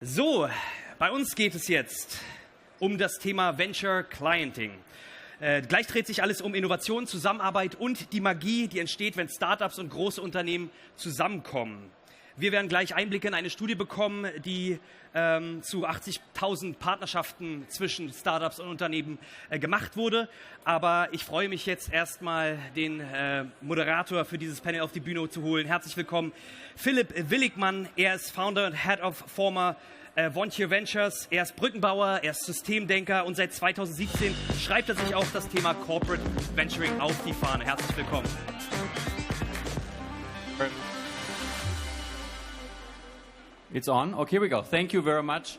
So, bei uns geht es jetzt um das Thema Venture Clienting. Gleich dreht sich alles um Innovation, Zusammenarbeit und die Magie, die entsteht, wenn Startups und große Unternehmen zusammenkommen. Wir werden gleich Einblicke in eine Studie bekommen, die zu 80.000 Partnerschaften zwischen Startups und Unternehmen gemacht wurde. Aber ich freue mich jetzt erstmal, den Moderator für dieses Panel auf die Bühne zu holen. Herzlich willkommen, Philipp Willigmann. Er ist Founder und Head of former Venture Ventures. Er ist Brückenbauer, er ist Systemdenker und seit 2017 schreibt er sich auch das Thema Corporate Venturing auf die Fahne. Herzlich willkommen. It's on. Okay, here we go. Thank you very much.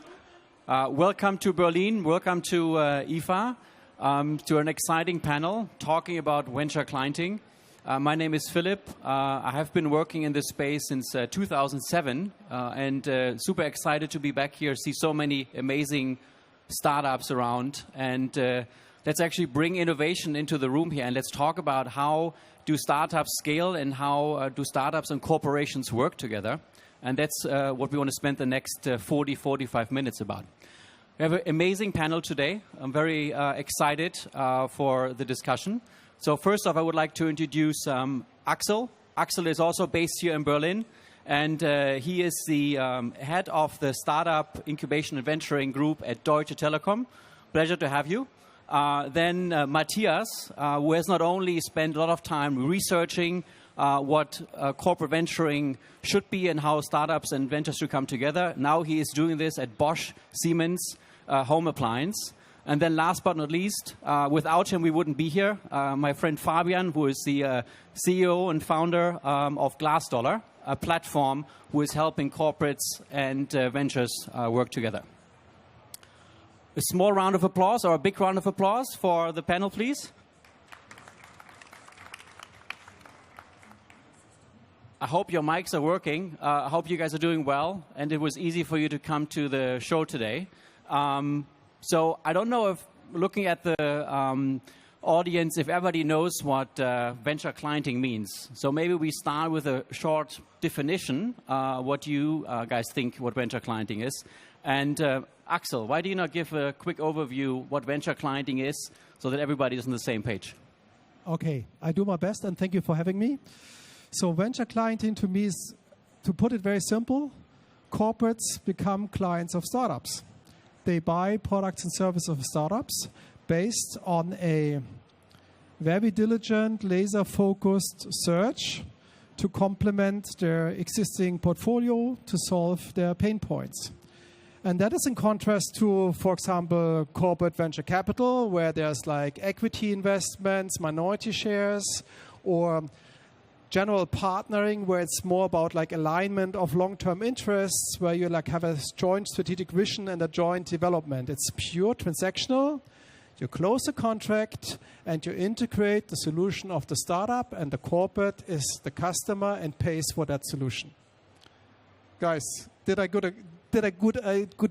Welcome to Berlin. Welcome to IFA, to an exciting panel talking about venture clienting. My name is Philip. I have been working in this space since 2007 and super excited to be back here, see so many amazing startups around. And let's actually bring innovation into the room here and let's talk about how do startups scale and how do startups and corporations work together. And that's what we want to spend the next 45 minutes about. We have an amazing panel today. I'm very excited for the discussion. So first off, I would like to introduce Axel. Axel is also based here in Berlin. And he is the head of the Startup Incubation Venturing group at Deutsche Telekom. Pleasure to have you. Then Mathias, who has not only spent a lot of time researching what corporate venturing should be and how startups and ventures should come together. Now he is doing this at Bosch Siemens Home Appliance. And then last but not least, without him we wouldn't be here, my friend Fabian, who is the CEO and founder of GlassDollar, a platform who is helping corporates and ventures work together. A small round of applause or a big round of applause for the panel, please. I hope your mics are working. I hope you guys are doing well, and it was easy for you to come to the show today. So I don't know if, looking at the audience, if everybody knows what venture clienting means. So maybe we start with a short definition, what you guys think what venture clienting is. And Axel, why do you not give a quick overview what venture clienting is so that everybody is on the same page? Okay, I do my best, and thank you for having me. So venture clienting to me is, to put it very simple, corporates become clients of startups. They buy products and services of startups based on a very diligent, laser-focused search to complement their existing portfolio to solve their pain points. And that is in contrast to, for example, corporate venture capital, where there's like equity investments, minority shares, or general partnering, where it's more about like alignment of long-term interests, where you like have a joint strategic vision and a joint development. It's pure transactional. You close a contract and you integrate the solution of the startup, and the corporate is the customer and pays for that solution. Guys, did I good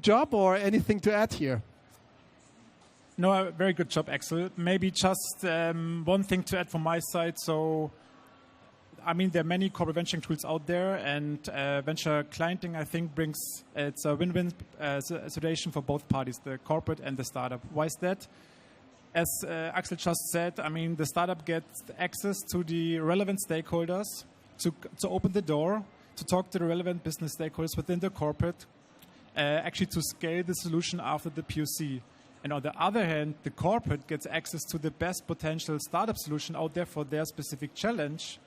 job, or anything to add here? No, very good job, Axel. Maybe just one thing to add from my side. So, I mean, there are many corporate venturing tools out there, and venture clienting, I think, it's a win-win situation for both parties, the corporate and the startup. Why is that? As Axel just said, I mean, the startup gets access to the relevant stakeholders to open the door, to talk to the relevant business stakeholders within the corporate, actually to scale the solution after the POC. And on the other hand, the corporate gets access to the best potential startup solution out there for their specific challenge.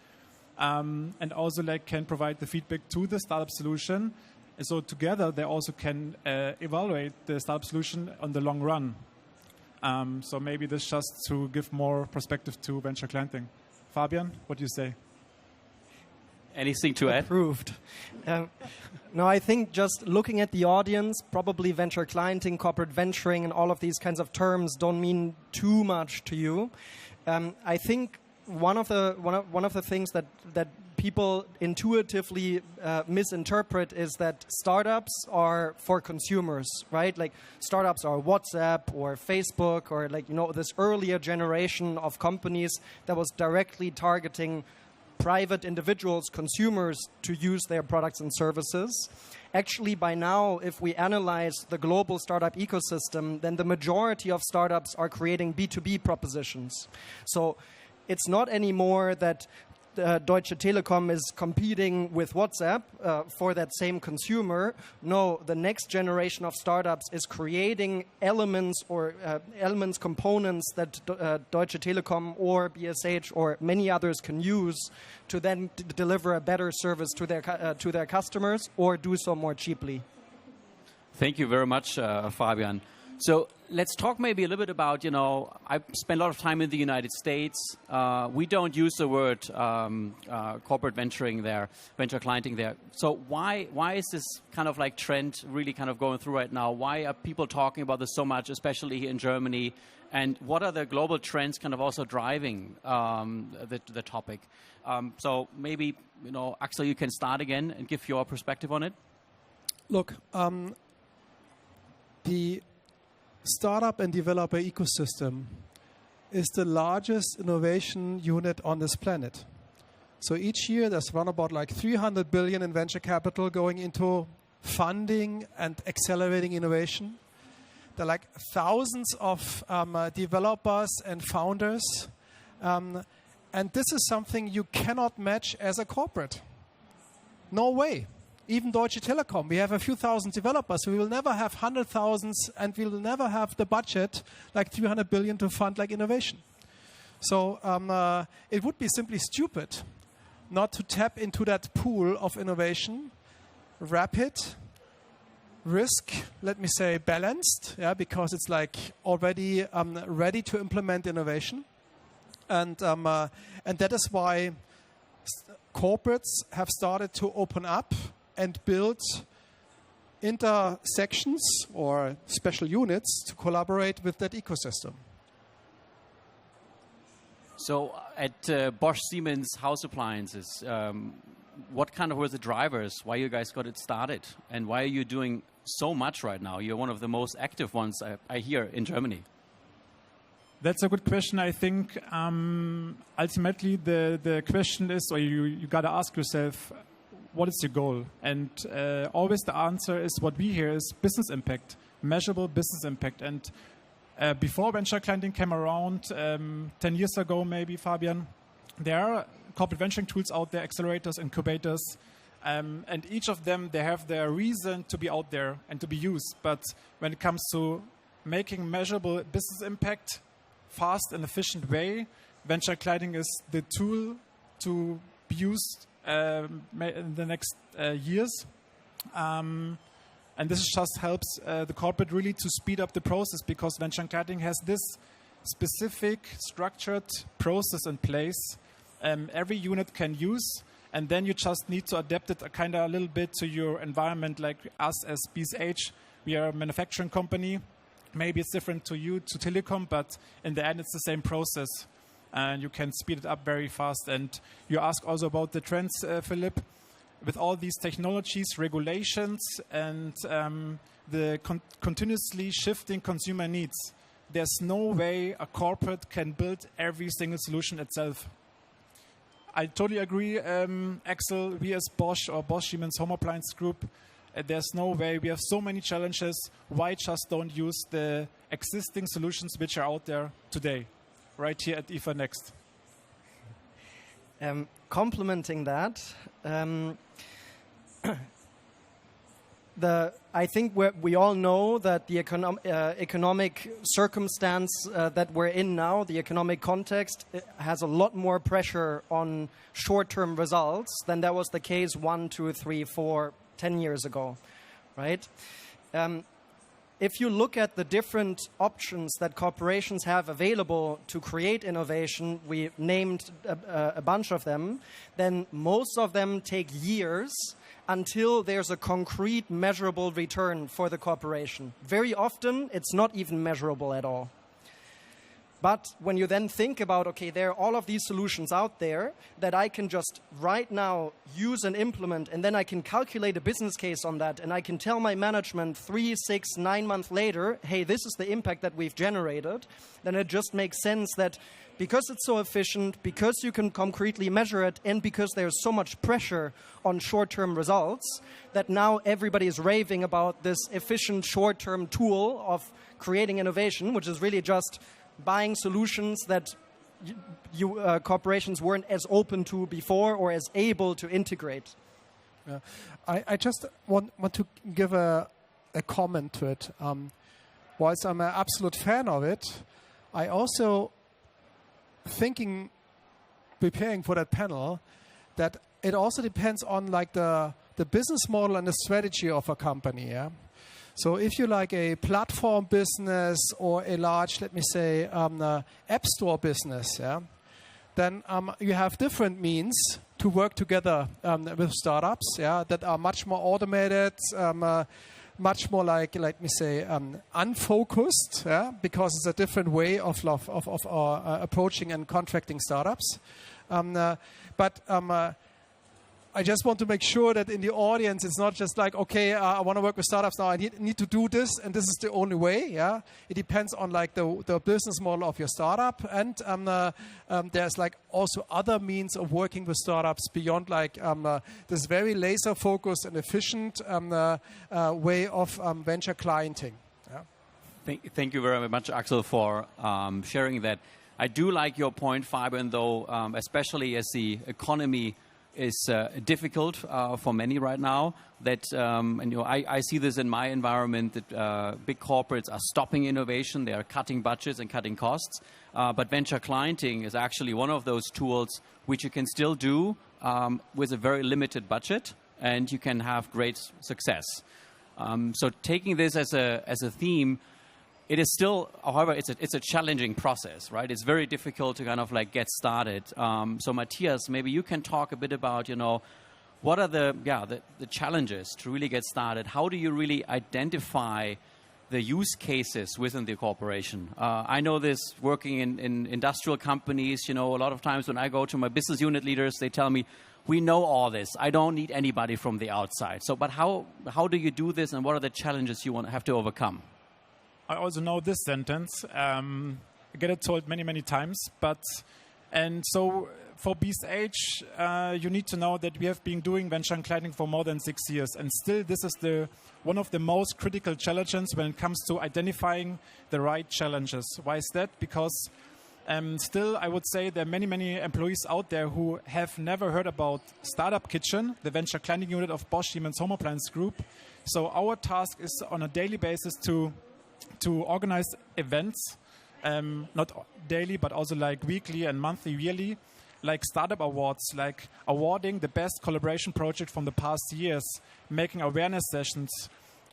And also like can provide the feedback to the startup solution. And so together they also can evaluate the startup solution on the long run. So maybe this just to give more perspective to venture clienting. Fabian, what do you say? Anything to add? Approved. No, I think just looking at the audience, probably venture clienting, corporate venturing, and all of these kinds of terms don't mean too much to you. I think one of the things that people intuitively misinterpret is that startups are for consumers, right? Like startups are WhatsApp or Facebook or like, you know, this earlier generation of companies that was directly targeting private individuals, consumers, to use their products and services. Actually, by now, if we analyze the global startup ecosystem, then the majority of startups are creating B2B propositions. So it's not anymore that Deutsche Telekom is competing with WhatsApp for that same consumer. No, the next generation of startups is creating elements or components that Deutsche Telekom or BSH or many others can use to then deliver a better service to their customers or do so more cheaply. Thank you very much, Fabian. So let's talk maybe a little bit about, I spent a lot of time in the United States. We don't use the word corporate venturing there, venture clienting there. So why is this kind of like trend really kind of going through right now? Why are people talking about this so much, especially here in Germany? And what are the global trends kind of also driving the topic? So maybe, Axel, you can start again and give your perspective on it. Look, the startup and developer ecosystem is the largest innovation unit on this planet. So each year there's around about like 300 billion in venture capital going into funding and accelerating innovation. There are like thousands of developers and founders. And this is something you cannot match as a corporate. No way. Even Deutsche Telekom, we have a few thousand developers. We will never have 100,000s, and we will never have the budget, like 300 billion, to fund like innovation. So it would be simply stupid not to tap into that pool of innovation, rapid, risk, let me say, balanced, because it's like already ready to implement innovation. And that is why corporates have started to open up and build intersections or special units to collaborate with that ecosystem. So at Bosch Siemens House Appliances, what kind of were the drivers? Why you guys got it started? And why are you doing so much right now? You're one of the most active ones I hear in Germany. That's a good question. I think ultimately the question is, or you got to ask yourself, what is your goal? And always the answer is what we hear is business impact, measurable business impact. And before venture clienting came around, 10 years ago maybe, Fabian, there are corporate venturing tools out there, accelerators, incubators, and each of them, they have their reason to be out there and to be used. But when it comes to making measurable business impact, fast and efficient way, venture clienting is the tool to be used in the next years. And this just helps the corporate really to speed up the process, because venture clienting has this specific structured process in place every unit can use, and then you just need to adapt it a little bit to your environment. Like us as BSH, we are a manufacturing company. Maybe it's different to you, to Telekom, but in the end it's the same process. And you can speed it up very fast. And you ask also about the trends, Philip. With all these technologies, regulations, and the continuously shifting consumer needs, there's no way a corporate can build every single solution itself. I totally agree, Axel. We as Bosch or Bosch Siemens Home Appliance Group, there's no way. We have so many challenges. Why just don't use the existing solutions which are out there today? Right here at IFA Next. Complementing that, I think we all know that the economic circumstance that we're in now, the economic context, has a lot more pressure on short-term results than that was the case 1, 2, 3, 4, 10 years ago, right? If you look at the different options that corporations have available to create innovation, we named a bunch of them, then most of them take years until there's a concrete, measurable return for the corporation. Very often, it's not even measurable at all. But when you then think about, okay, there are all of these solutions out there that I can just right now use and implement, and then I can calculate a business case on that, and I can tell my management 3, 6, 9 months later, hey, this is the impact that we've generated, then it just makes sense that because it's so efficient, because you can concretely measure it, and because there's so much pressure on short-term results, that now everybody is raving about this efficient short-term tool of creating innovation, which is really just buying solutions that corporations weren't as open to before or as able to integrate. Yeah. I just want to give a comment to it. Whilst I'm an absolute fan of it, I also preparing for that panel, that it also depends on like the business model and the strategy of a company. Yeah. So if you like a platform business or a large, let me say, app store business, yeah, then you have different means to work together with startups, yeah, that are much more automated, much more like let me say, unfocused, yeah, because it's a different way of approaching and contracting startups. I just want to make sure that in the audience, it's not just like, okay, I want to work with startups now. I need to do this, and this is the only way. Yeah, it depends on like the business model of your startup, and there's like also other means of working with startups beyond like this very laser focused and efficient way of venture clienting. Yeah. Thank you very much, Axel, for sharing that. I do like your point, Fabian, though, especially as the economy is difficult for many right now. That and I see this in my environment that big corporates are stopping innovation, they are cutting budgets and cutting costs. But venture clienting is actually one of those tools which you can still do with a very limited budget, and you can have great success. So taking this as a theme. It is still, however, it's a challenging process, right? It's very difficult to kind of like get started. So Matthias, maybe you can talk a bit about, what are the challenges to really get started? How do you really identify the use cases within the corporation? I know this working in industrial companies. A lot of times when I go to my business unit leaders, they tell me, we know all this. I don't need anybody from the outside. So, but how do you do this, and what are the challenges you have to overcome? I also know this sentence. I get it told many, many times. And so for BSH, you need to know that we have been doing venture clienting for more than 6 years. And still, this is one of the most critical challenges when it comes to identifying the right challenges. Why is that? Because still, I would say there are many, many employees out there who have never heard about Startup Kitchen, the venture clienting unit of Bosch Siemens Home Appliance Group. So our task is on a daily basis to organize events, not daily, but also like weekly and monthly, yearly, like startup awards, like awarding the best collaboration project from the past years, making awareness sessions,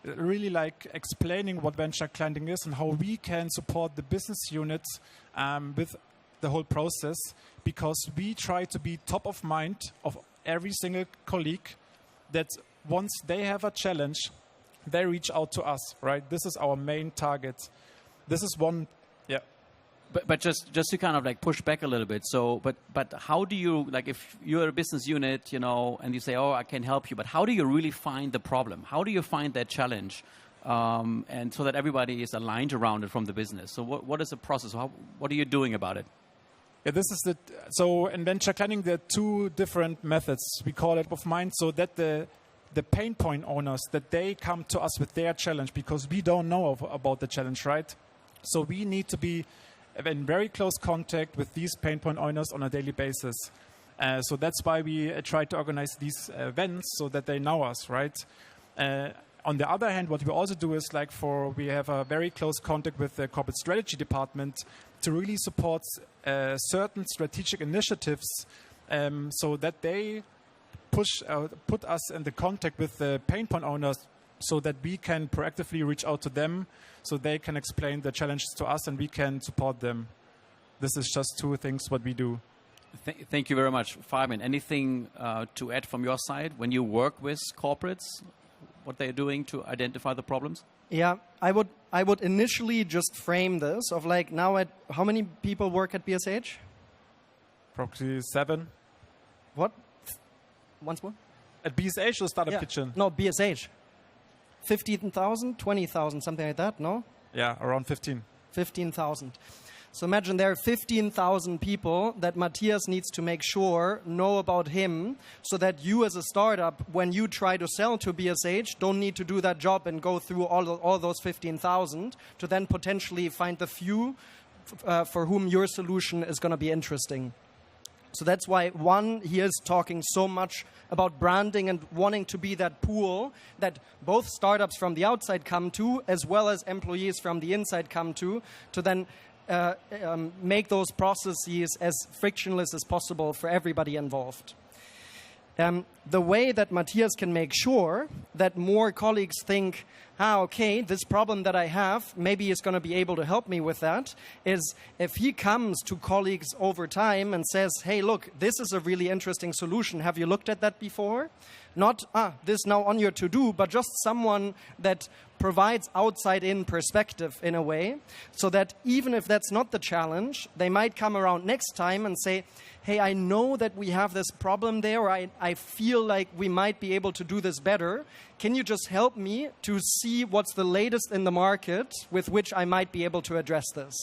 really like explaining what venture clienting is and how we can support the business units with the whole process, because we try to be top of mind of every single colleague, that once they have a challenge, they reach out to us, right? This is our main target. This is one, yeah. But just to kind of like push back a little bit. So, but how do you, like, if you're a business unit, and you say, oh, I can help you, but how do you really find the problem? How do you find that challenge, and so that everybody is aligned around it from the business? So, what is the process? What are you doing about it? Yeah, this is so in venture clienting, there are two different methods. We call it of mind, so that the pain point owners, that they come to us with their challenge, because we don't know about the challenge, right? So we need to be in very close contact with these pain point owners on a daily basis. So that's why we try to organize these events, so that they know us, right? On the other hand, what we also do is we have a very close contact with the corporate strategy department to really support certain strategic initiatives, so that they put us in the contact with the pain point owners, so that we can proactively reach out to them, so they can explain the challenges to us and we can support them. This is just two things what we do. Thank you very much. Fabian, anything to add from your side when you work with corporates? what they're doing to identify the problems? Yeah, I would initially just frame this of like now how many people work at BSH? Probably 7. What? Once more? At BSH or Startup Kitchen? No, BSH. 15,000, 20,000, something like that, no? Yeah, around 15. 15,000. So imagine there are 15,000 people that Matthias needs to make sure know about him so that you as a startup, when you try to sell to BSH, don't need to do that job and go through all those 15,000 to then potentially find the few for whom your solution is going to be interesting. So that's why, one, he is talking so much about branding and wanting to be that pool that both startups from the outside come to, as well as employees from the inside come to then make those processes as frictionless as possible for everybody involved. The way that Matthias can make sure that more colleagues think, okay, this problem that I have, maybe he's going to be able to help me with that, is if he comes to colleagues over time and says, hey, look, this is a really interesting solution. Have you looked at that before? Not, this now on your to-do, but just someone that provides outside-in perspective in a way, so that even if that's not the challenge, they might come around next time and say, hey, I know that we have this problem there, or I feel like we might be able to do this better. Can you just help me to see what's the latest in the market with which I might be able to address this?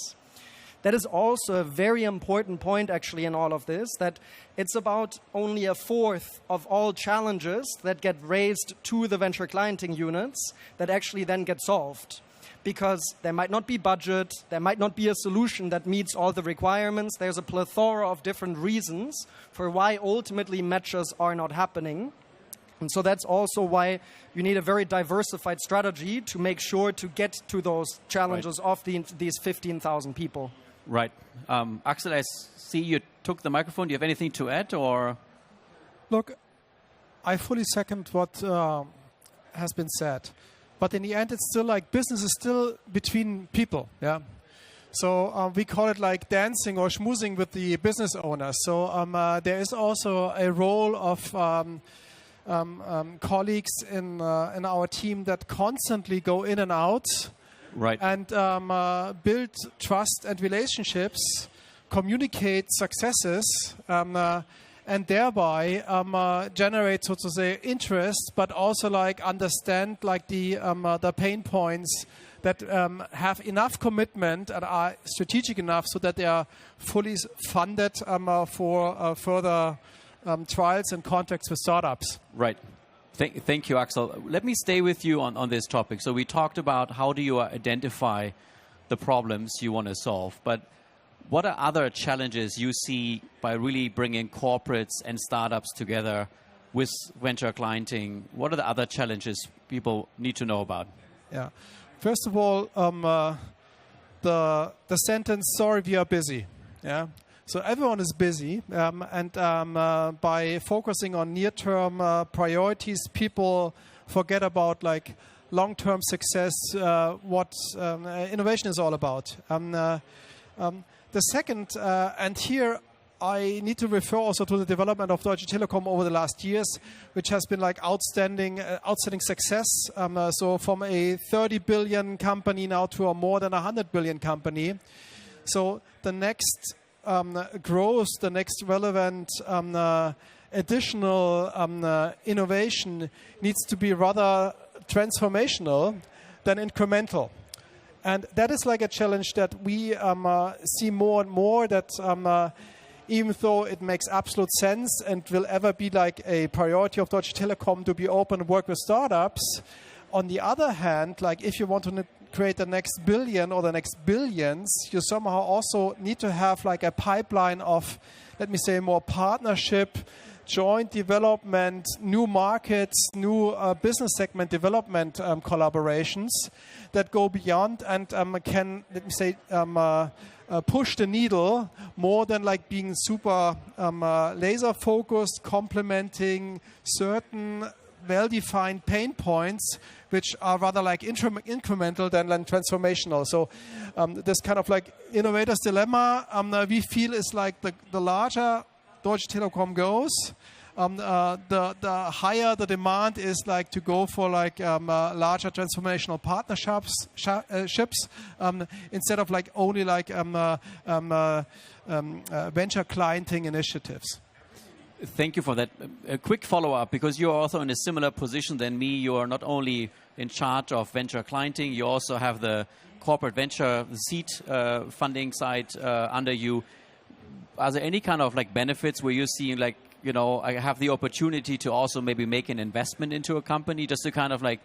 That is also a very important point, actually, in all of this, that it's about only a fourth of all challenges that get raised to the venture clienting units that actually then get solved. Because there might not be budget, there might not be a solution that meets all the requirements. There's a plethora of different reasons for why ultimately matches are not happening. And so that's also why you need a very diversified strategy to make sure to get to those challenges of these 15,000 people. Right. Axel, I see you took the microphone. Do you have anything to add, or? Look, I fully second what has been said. But in the end, it's still like business is still between people. Yeah. So we call it like dancing or schmoozing with the business owner. So there is also a role of colleagues in our team that constantly go in and out. Right. And build trust and relationships, communicate successes, and thereby generate, so to say, interest, but also like understand like the pain points that have enough commitment and are strategic enough so that they are fully funded for further trials and contracts with startups. Right. Thank you, Axel. Let me stay with you on this topic. So we talked about how do you identify the problems you want to solve, but what are other challenges you see by really bringing corporates and startups together with venture clienting? What are the other challenges people need to know about? Yeah. First of all, the sentence, sorry, we are busy. Yeah. So everyone is busy, and by focusing on near-term priorities, people forget about like long-term success, what innovation is all about. The second, and here I need to refer also to the development of Deutsche Telekom over the last years, which has been like outstanding success. So from a 30 billion company now to a more than 100 billion company. So the next growth, the next relevant additional innovation needs to be rather transformational than incremental. And that is like a challenge that we see more and more, that even though it makes absolute sense and will ever be like a priority of Deutsche Telekom to be open and work with startups, on the other hand, like if you want to create the next billion or the next billions, you somehow also need to have like a pipeline of, let me say, more partnership, joint development, new markets, new business segment development collaborations that go beyond and can, let me say, push the needle more than like being super laser focused, complementing certain well-defined pain points, which are rather like incremental than transformational. So this kind of like innovator's dilemma we feel is like the larger Deutsche Telekom goes, the higher the demand is like to go for like larger transformational partnerships instead of like only like venture clienting initiatives. Thank you for that. A quick follow-up, because you're also in a similar position than me. You are not only in charge of venture clienting, you also have the corporate venture seed funding side under you. Are there any kind of like benefits where you're seeing like, you know, I have the opportunity to also maybe make an investment into a company just to kind of like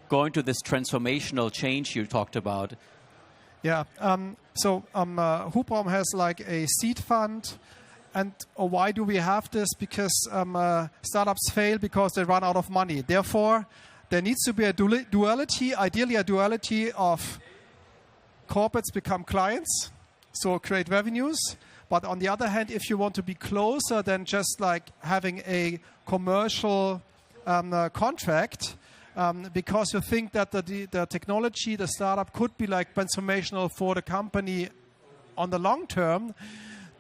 go into this transformational change you talked about? Yeah. Hubraum has like a seed fund. And why do we have this? Because startups fail because they run out of money. Therefore, there needs to be a duality, ideally a duality of corporates become clients, so create revenues. But on the other hand, if you want to be closer than just like having a commercial contract, because you think that the technology, the startup could be like transformational for the company on the long term,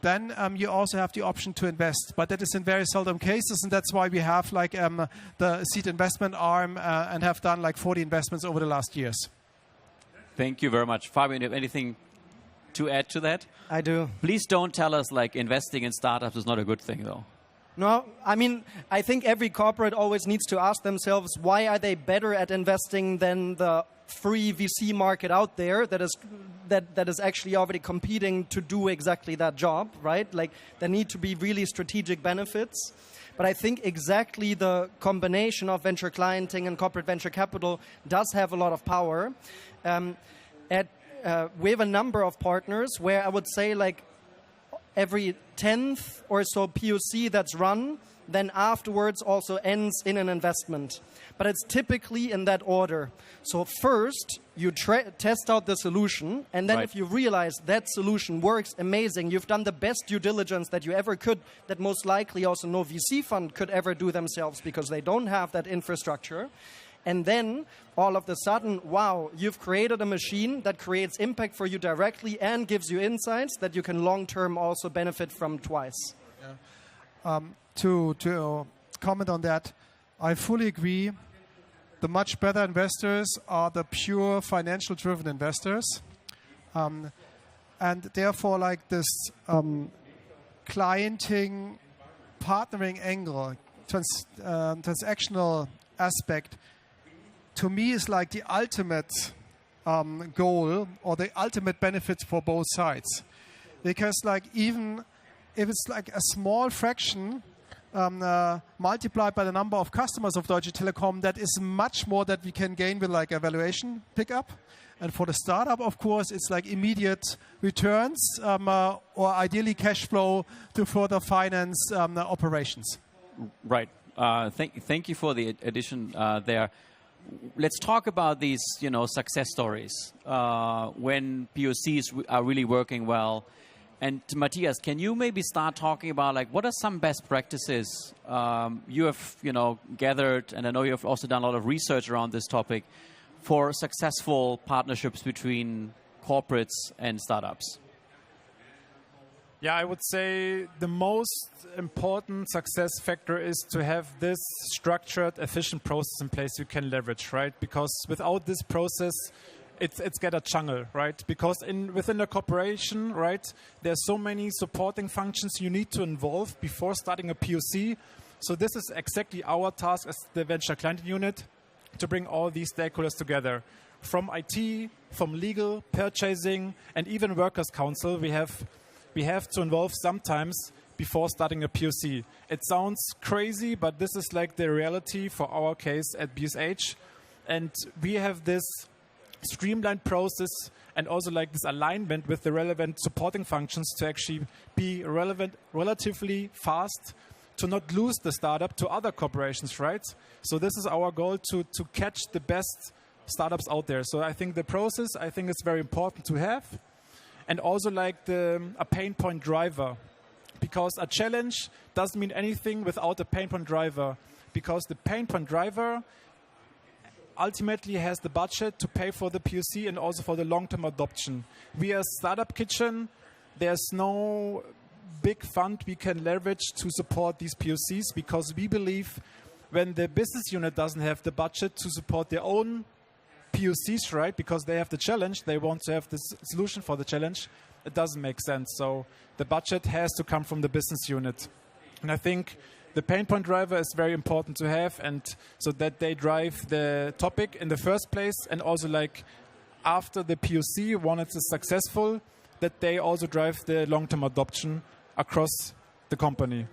then you also have the option to invest. But that is in very seldom cases, and that's why we have like the seed investment arm and have done like 40 investments over the last years. Thank you very much. Fabian, do you have anything to add to that? I do. Please don't tell us like investing in startups is not a good thing, though. No, I mean, I think every corporate always needs to ask themselves, why are they better at investing than the free VC market out there that is actually already competing to do exactly that job, right? Like, there need to be really strategic benefits. But I think exactly the combination of venture clienting and corporate venture capital does have a lot of power. We have a number of partners where I would say like every 10th or so POC that's run, then afterwards also ends in an investment. But it's typically in that order. So first, you test out the solution, and then if you realize that solution works amazing, you've done the best due diligence that you ever could, that most likely also no VC fund could ever do themselves because they don't have that infrastructure. And then, all of a sudden, wow, you've created a machine that creates impact for you directly and gives you insights that you can long-term also benefit from twice. Yeah. To comment on that, I fully agree. The much better investors are the pure financial-driven investors. And therefore, like this clienting, partnering angle, transactional aspect, to me is like the ultimate goal or the ultimate benefit for both sides. Because like even if it's like a small fraction multiplied by the number of customers of Deutsche Telekom, that is much more that we can gain with like a valuation pickup. And for the startup, of course, it's like immediate returns or ideally cash flow to further finance operations. Right. Thank you for the addition there. Let's talk about these, success stories when POCs are really working well. And Matthias, can you maybe start talking about like what are some best practices you have, gathered, and I know you have also done a lot of research around this topic for successful partnerships between corporates and startups? Yeah, I would say the most important success factor is to have this structured, efficient process in place you can leverage, right? Because without this process, it's get a jungle, right? Because within a corporation, right, there's so many supporting functions you need to involve before starting a POC. So this is exactly our task as the venture client unit, to bring all these stakeholders together. From IT, from legal, purchasing, and even workers' council, we have to involve sometimes before starting a POC. It sounds crazy, but this is like the reality for our case at BSH. And we have this streamlined process and also like this alignment with the relevant supporting functions to actually be relatively fast, to not lose the startup to other corporations, right? So this is our goal, to catch the best startups out there. So I think the process, is very important to have. And also like a pain point driver, because a challenge doesn't mean anything without a pain point driver, because the pain point driver ultimately has the budget to pay for the POC and also for the long-term adoption. We as Startup Kitchen, there's no big fund we can leverage to support these POCs, because we believe when the business unit doesn't have the budget to support their own POCs, right, because they have the challenge, they want to have the solution for the challenge, it doesn't make sense. So the budget has to come from the business unit. And I think the pain point driver is very important to have, and so that they drive the topic in the first place, and also like after the POC, when it is successful, that they also drive the long-term adoption across the company.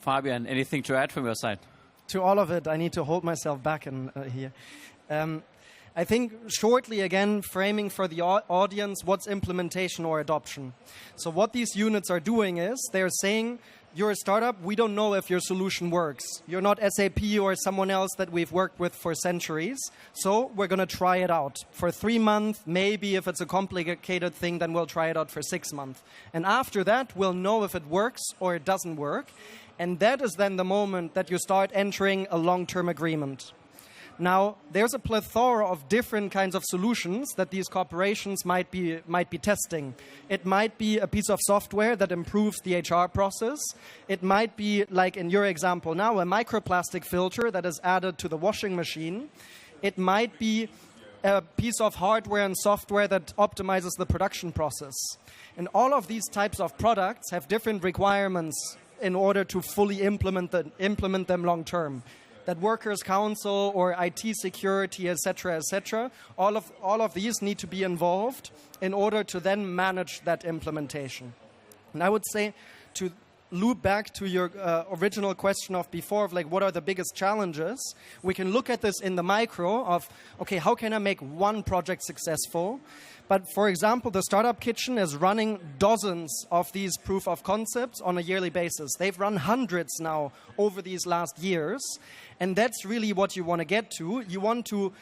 Fabian, anything to add from your side? To all of it, I need to hold myself back in here. I think shortly again, framing for the audience, what's implementation or adoption? So what these units are doing is they're saying, you're a startup, we don't know if your solution works. You're not SAP or someone else that we've worked with for centuries. So we're going to try it out for 3 months. Maybe if it's a complicated thing, then we'll try it out for 6 months. And after that, we'll know if it works or it doesn't work. And that is then the moment that you start entering a long-term agreement. Now, there's a plethora of different kinds of solutions that these corporations might be testing. It might be a piece of software that improves the HR process. It might be, like in your example now, a microplastic filter that is added to the washing machine. It might be a piece of hardware and software that optimizes the production process. And all of these types of products have different requirements in order to fully implement them long term. That workers' council or IT security, etc., all of these need to be involved in order to then manage that implementation. And I would say, to loop back to your original question of before, of like what are the biggest challenges, we can look at this in the micro of, okay, how can I make one project successful? But for example, the Startup Kitchen is running dozens of these proof of concepts on a yearly basis. They've run hundreds now over these last years. And that's really what you want to get to. You want to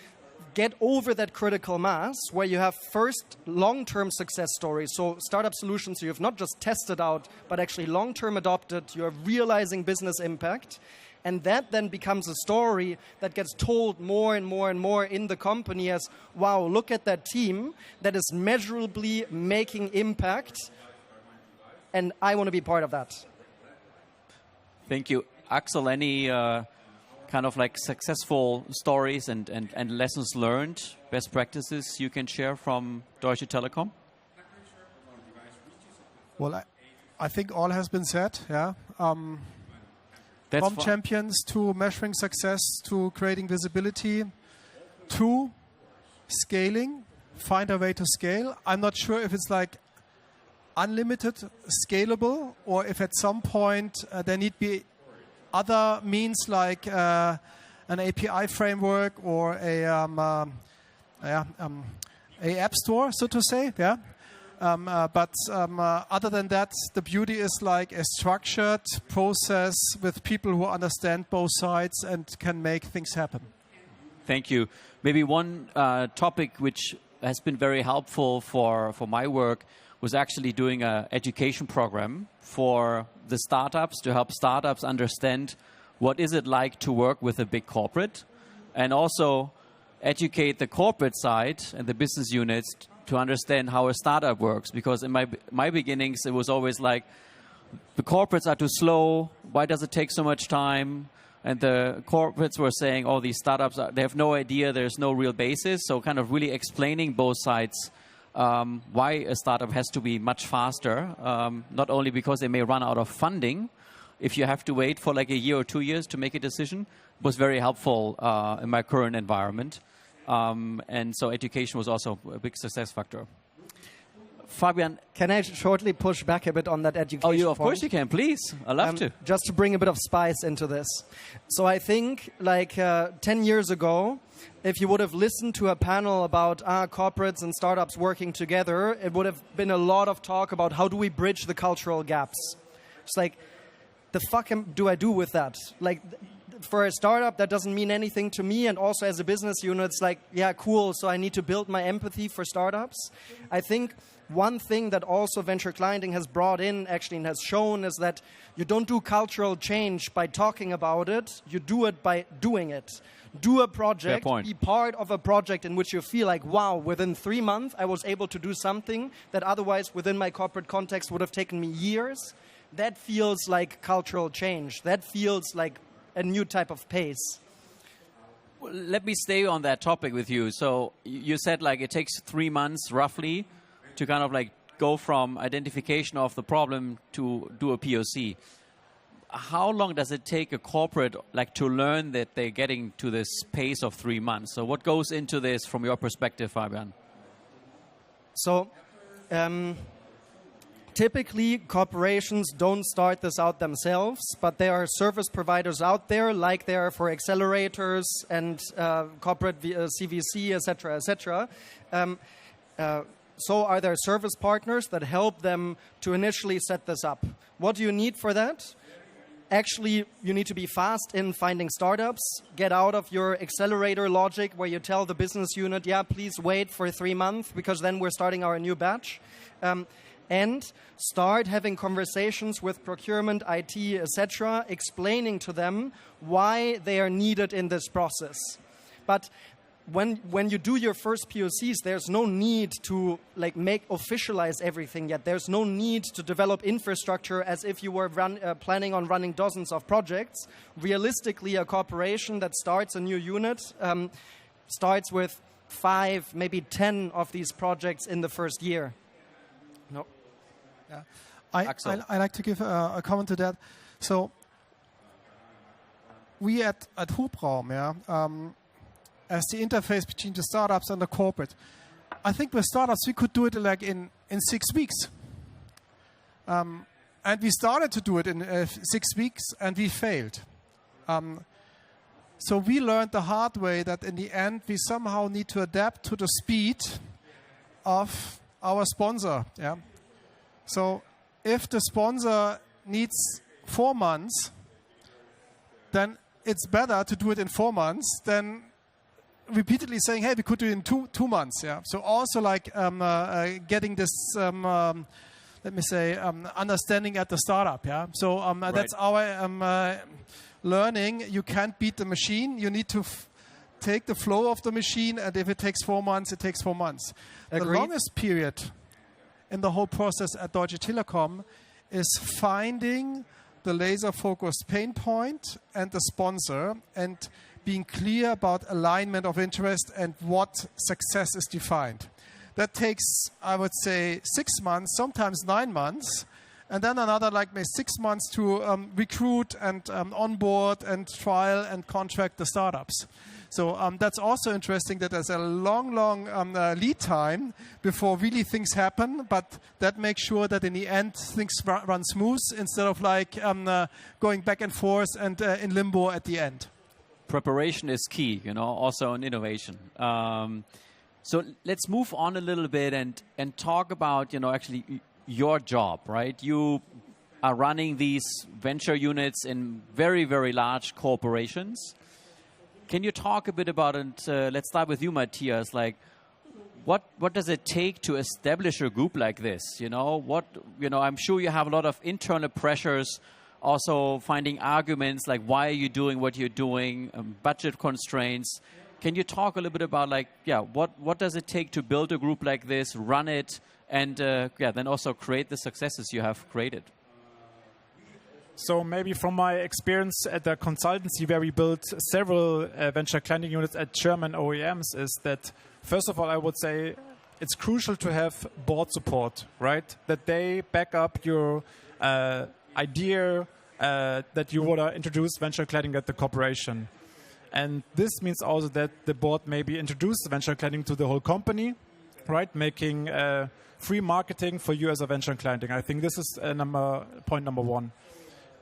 get over that critical mass where you have first long-term success stories. So startup solutions you have not just tested out, but actually long-term adopted. You're realizing business impact. And that then becomes a story that gets told more and more and more in the company as, wow, look at that team that is measurably making impact. And I want to be part of that. Thank you. Axel, any kind of like successful stories and lessons learned, best practices you can share from Deutsche Telekom? Well, I think all has been said, yeah. From champions to measuring success to creating visibility to scaling, find a way to scale. I'm not sure if it's like unlimited scalable or if at some point there need be other means like an API framework or a app store, so to say, yeah. But other than that, the beauty is like a structured process with people who understand both sides and can make things happen. Thank you. Maybe one topic which has been very helpful for my work was actually doing an education program for the startups to help startups understand what is it like to work with a big corporate, and also educate the corporate side and the business units to understand how a startup works. Because in my beginnings, it was always like, the corporates are too slow, why does it take so much time? And the corporates were saying, oh, these startups, they have no idea, there's no real basis. So kind of really explaining both sides why a startup has to be much faster, not only because they may run out of funding, if you have to wait for like a year or 2 years to make a decision, was very helpful in my current environment. And so education was also a big success factor. Fabian. Can I shortly push back a bit on that education of course you can, please. I'd love to. Just to bring a bit of spice into this. So I think like 10 years ago, if you would have listened to a panel about corporates and startups working together, it would have been a lot of talk about how do we bridge the cultural gaps. It's like, the fuck do I do with that? Like, for a startup, that doesn't mean anything to me. And also as a business unit, it's like, yeah, cool. So I need to build my empathy for startups. I think one thing that also venture clienting has brought in actually and has shown is that you don't do cultural change by talking about it. You do it by doing it. Do a project, be part of a project in which you feel like, wow, within 3 months, I was able to do something that otherwise within my corporate context would have taken me years. That feels like cultural change. That feels like a new type of pace. Well, let me stay on that topic with you. So you said like it takes 3 months roughly to kind of like go from identification of the problem to do a POC. How long does it take a corporate like to learn that they're getting to this pace of 3 months? So what goes into this from your perspective, Fabian? So typically corporations don't start this out themselves, but there are service providers out there, like there are for accelerators and corporate CVC, etc., etc. So are there service partners that help them to initially set this up? What do you need for that? Actually, you need to be fast in finding startups. Get out of your accelerator logic where you tell the business unit, yeah, please wait for 3 months because then we're starting our new batch. And start having conversations with procurement, IT, etc., explaining to them why they are needed in this process. But when you do your first POCs, there's no need to like officialize everything yet. There's no need to develop infrastructure as if you were planning on running dozens of projects. Realistically, a corporation that starts a new unit starts with 5, maybe 10 of these projects in the first year. No. Yeah. I like to give a comment to that. So we at Hubraum, as the interface between the startups and the corporate, I think with startups we could do it like in 6 weeks. And we started to do it in 6 weeks and we failed. So we learned the hard way that in the end we somehow need to adapt to the speed of our sponsor. Yeah. So if the sponsor needs 4 months, then it's better to do it in 4 months than repeatedly saying, hey, we could do it in two months. Yeah. So also like getting this, let me say, understanding at the startup. Yeah. So right. That's our learning. You can't beat the machine. You need to take the flow of the machine, and if it takes 4 months, it takes 4 months. Agreed. The longest period in the whole process at Deutsche Telekom is finding the laser-focused pain point and the sponsor and being clear about alignment of interest and what success is defined. That takes, I would say, 6 months, sometimes 9 months, and then another like maybe 6 months to recruit and onboard and trial and contract the startups. So that's also interesting that there's a long lead time before really things happen, but that makes sure that in the end things run smooth instead of like going back and forth and in limbo at the end. Preparation is key, also in innovation. So let's move on a little bit and talk about, actually your job, right? You are running these venture units in very, very large corporations. Can you talk a bit about it? Let's start with you, Matthias. Like, what does it take to establish a group like this? I'm sure you have a lot of internal pressures, also finding arguments like why are you doing what you're doing, budget constraints. Can you talk a little bit about what does it take to build a group like this, run it, and then also create the successes you have created? So maybe from my experience at the consultancy where we built several venture clienting units at German OEMs is that, first of all, I would say it's crucial to have board support, right? That they back up your idea that you want to introduce venture clienting at the corporation. And this means also that the board maybe introduce venture clienting to the whole company, right? Making free marketing for you as a venture clienting. I think this is point number one.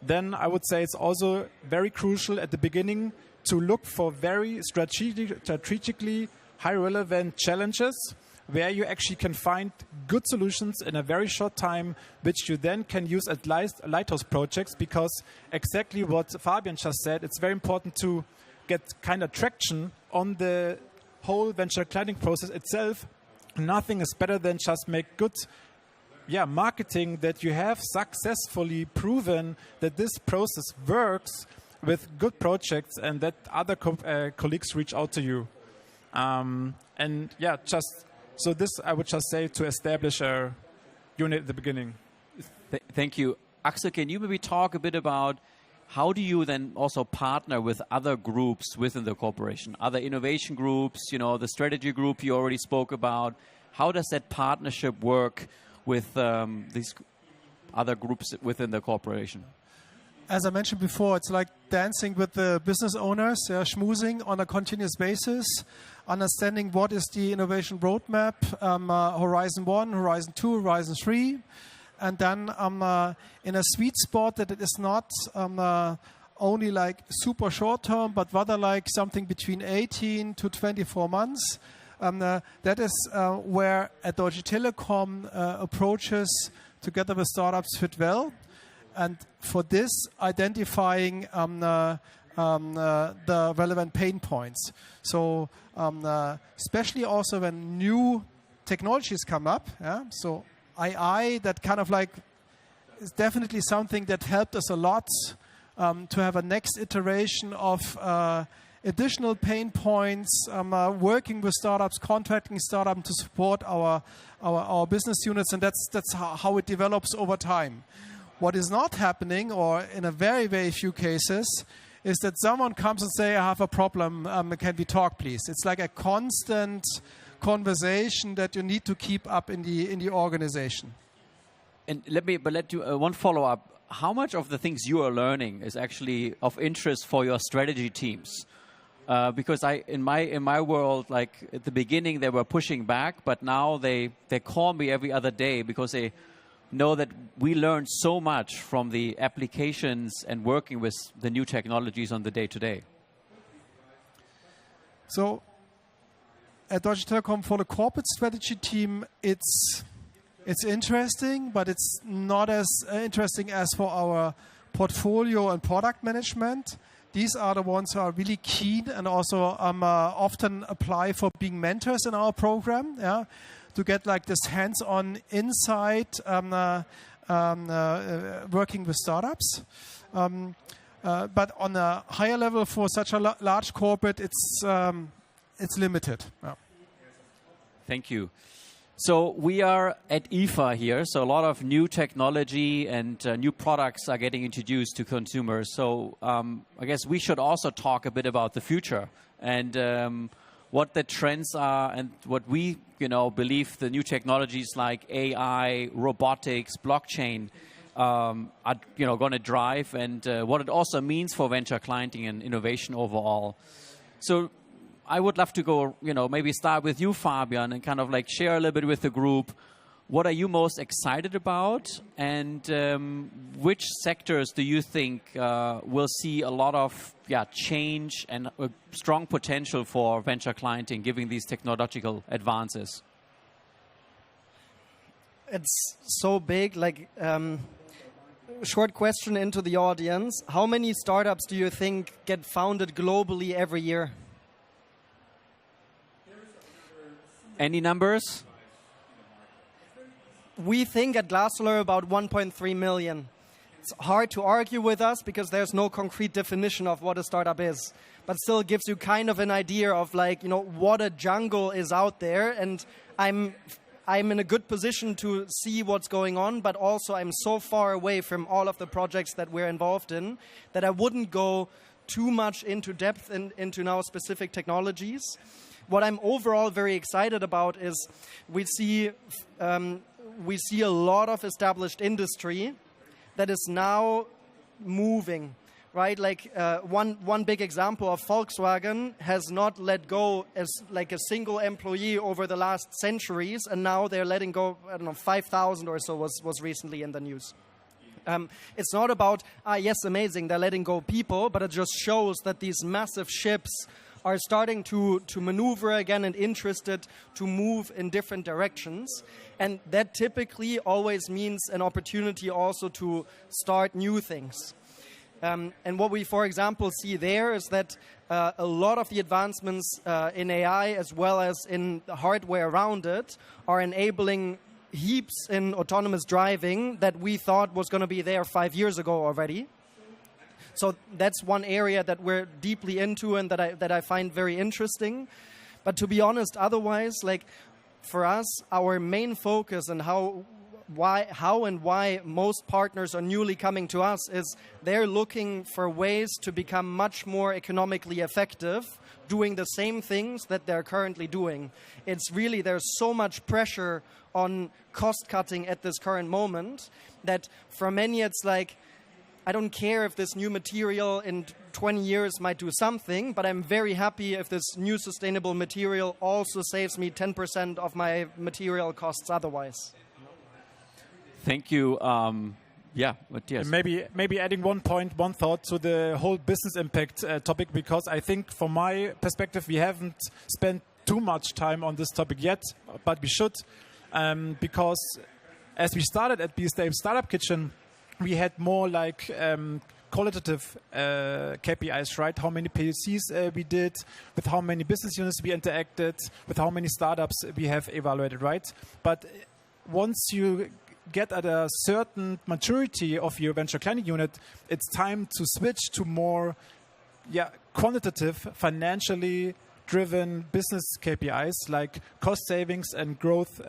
Then I would say it's also very crucial at the beginning to look for very strategically high relevant challenges where you actually can find good solutions in a very short time, which you then can use at lighthouse projects, because exactly what Fabian just said, it's very important to get kind of traction on the whole venture clienting process itself. Nothing is better than just make good marketing that you have successfully proven that this process works with good projects and that other colleagues reach out to you. So this, I would just say, to establish a unit at the beginning. Thank you. Axel, can you maybe talk a bit about how do you then also partner with other groups within the corporation, other innovation groups, the strategy group you already spoke about? How does that partnership work with these other groups within the corporation? As I mentioned before, it's like dancing with the business owners, schmoozing on a continuous basis, understanding what is the innovation roadmap, Horizon 1, Horizon 2, Horizon 3, and then in a sweet spot that it is not only like super short term, but rather like something between 18 to 24 months. That is where a Deutsche Telekom approaches together with startups fit well. And for this, identifying the relevant pain points. So especially also when new technologies come up. So AI, that kind of like is definitely something that helped us a lot to have a next iteration of additional pain points, working with startups, contracting startups to support our business units, and that's how it develops over time. What is not happening, or in a very, very few cases, is that someone comes and say, I have a problem, can we talk, please? It's like a constant conversation that you need to keep up in the organization. And let you one follow-up. How much of the things you are learning is actually of interest for your strategy teams? Because in my world, like at the beginning, they were pushing back, but now they call me every other day because they know that we learn so much from the applications and working with the new technologies on the day-to-day. So at Deutsche Telekom, for the corporate strategy team, it's interesting, but it's not as interesting as for our portfolio and product management. These are the ones who are really keen and also often apply for being mentors in our program, to get like this hands-on insight working with startups. But on a higher level for such a large corporate, it's limited. Thank you. So we are at IFA here, so a lot of new technology and new products are getting introduced to consumers. So I guess we should also talk a bit about the future and what the trends are and what we believe the new technologies like AI, robotics, blockchain are going to drive, and what it also means for venture clienting and innovation overall. So I would love to go, maybe start with you, Fabian, and kind of like share a little bit with the group. What are you most excited about, and which sectors do you think will see a lot of change and a strong potential for venture clienting, given these technological advances? It's so big. Like, short question into the audience: how many startups do you think get founded globally every year? Any numbers? We think at GlassDollar about 1.3 million. It's hard to argue with us because there's no concrete definition of what a startup is, but still gives you kind of an idea of what a jungle is out there. And I'm in a good position to see what's going on, but also I'm so far away from all of the projects that we're involved in that I wouldn't go too much into depth into now specific technologies. What I'm overall very excited about is we see a lot of established industry that is now moving, right? Like one big example of Volkswagen has not let go as like a single employee over the last centuries, and now they're letting go, 5,000 or so was recently in the news. It's not about, yes, amazing, they're letting go people, but it just shows that these massive ships are starting to maneuver again and interested to move in different directions. And that typically always means an opportunity also to start new things. And what we, for example, see there is that a lot of the advancements in AI as well as in the hardware around it are enabling heaps in autonomous driving that we thought was going to be there 5 years ago already. So that's one area that we're deeply into and that I find very interesting. But to be honest, otherwise, like for us, our main focus and how and why most partners are newly coming to us is they're looking for ways to become much more economically effective doing the same things that they're currently doing. It's really, there's so much pressure on cost cutting at this current moment that for many it's like, I don't care if this new material in 20 years might do something, but I'm very happy if this new sustainable material also saves me 10% of my material costs otherwise. Thank you. Matthias. Maybe adding one thought to the whole business impact topic, because I think from my perspective, we haven't spent too much time on this topic yet, but we should, because as we started at BSH Startup Kitchen, we had more like qualitative KPIs, right? How many POCs we did, with how many business units we interacted, with how many startups we have evaluated, right? But once you get at a certain maturity of your venture client unit, it's time to switch to more quantitative, financially driven business KPIs like cost savings and growth,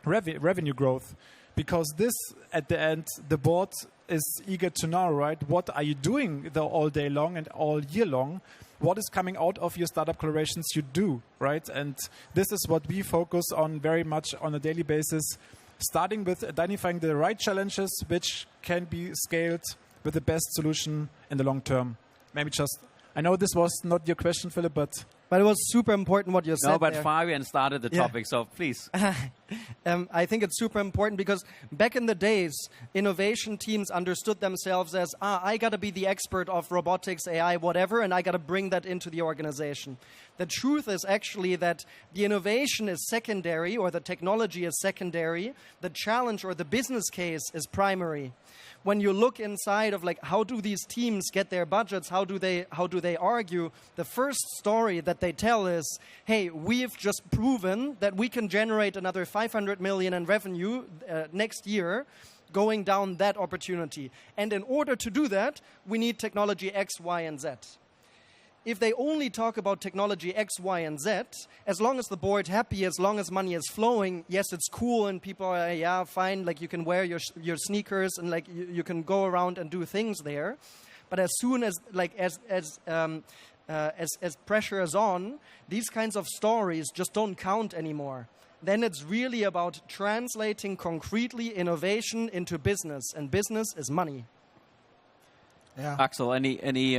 revenue growth. Because this, at the end, the board is eager to know, right? What are you doing all day long and all year long? What is coming out of your startup collaborations you do, right? And this is what we focus on very much on a daily basis, starting with identifying the right challenges which can be scaled with the best solution in the long term. Maybe just, I know this was not your question, Philip, but it was super important what you said. No, but there. Fabian started the topic, so please. I think it's super important because back in the days, innovation teams understood themselves as, I got to be the expert of robotics, AI, whatever, and I got to bring that into the organization. The truth is actually that the innovation is secondary, or the technology is secondary. The challenge or the business case is primary. When you look inside of like how do these teams get their budgets, how do they argue, the first story that they tell is, hey, we've just proven that we can generate another 500 million in revenue next year going down that opportunity. And in order to do that, we need technology X, Y, and Z. If they only talk about technology X, Y, and Z, as long as the board's happy, as long as money is flowing, yes, it's cool and people are, fine, like you can wear your sneakers and like you can go around and do things there. But as soon as as pressure is on, these kinds of stories just don't count anymore. Then it's really about translating concretely innovation into business, and business is money. Yeah. Axel, any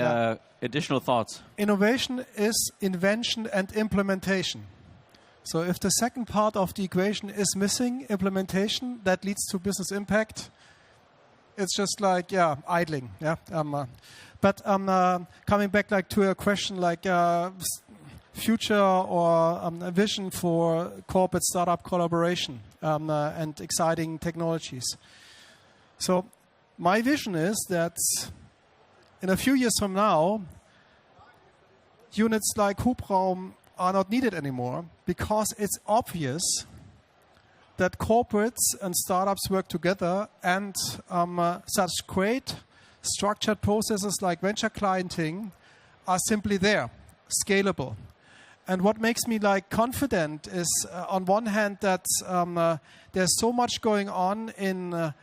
additional thoughts? Innovation is invention and implementation. So if the second part of the equation is missing, implementation, that leads to business impact. It's just like, idling. But coming back like to a question like future or a vision for corporate startup collaboration and exciting technologies. So my vision is that in a few years from now, units like Hubraum are not needed anymore because it's obvious that corporates and startups work together and such great structured processes like venture clienting are simply there, scalable. And what makes me like confident is on one hand that there's so much going on in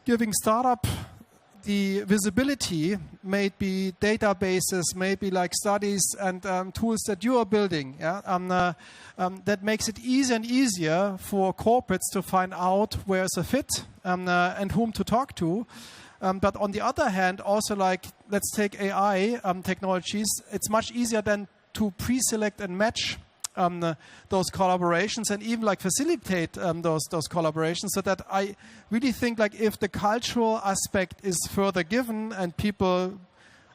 giving startup the visibility, maybe databases, maybe like studies and tools that you are building, that makes it easier and easier for corporates to find out where's a fit and whom to talk to. But on the other hand, also like, let's take AI technologies, it's much easier than to pre-select and match those collaborations and even like facilitate those collaborations, so that I really think like if the cultural aspect is further given and people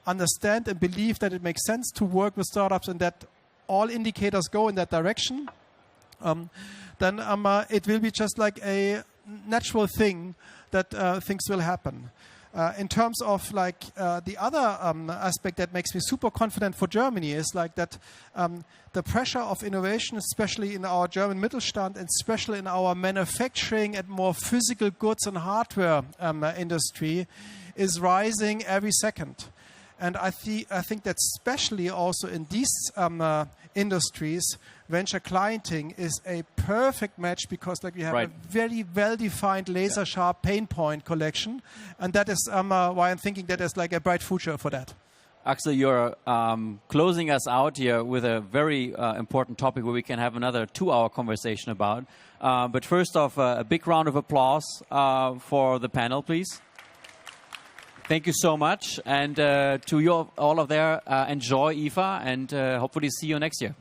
understand and believe that it makes sense to work with startups and that all indicators go in that direction, then it will be just like a natural thing that things will happen. In terms of like the other aspect that makes me super confident for Germany is like that the pressure of innovation, especially in our German Mittelstand and especially in our manufacturing and more physical goods and hardware industry, is rising every second. And I think that especially also in these industries, venture clienting is a perfect match because like we have a very well-defined laser-sharp pain point collection. And that is why I'm thinking that there's like a bright future for that. Axel, you're closing us out here with a very important topic where we can have another 2-hour conversation about. But first off, a big round of applause for the panel, please. Thank you so much. And to you all of there, enjoy IFA and hopefully see you next year.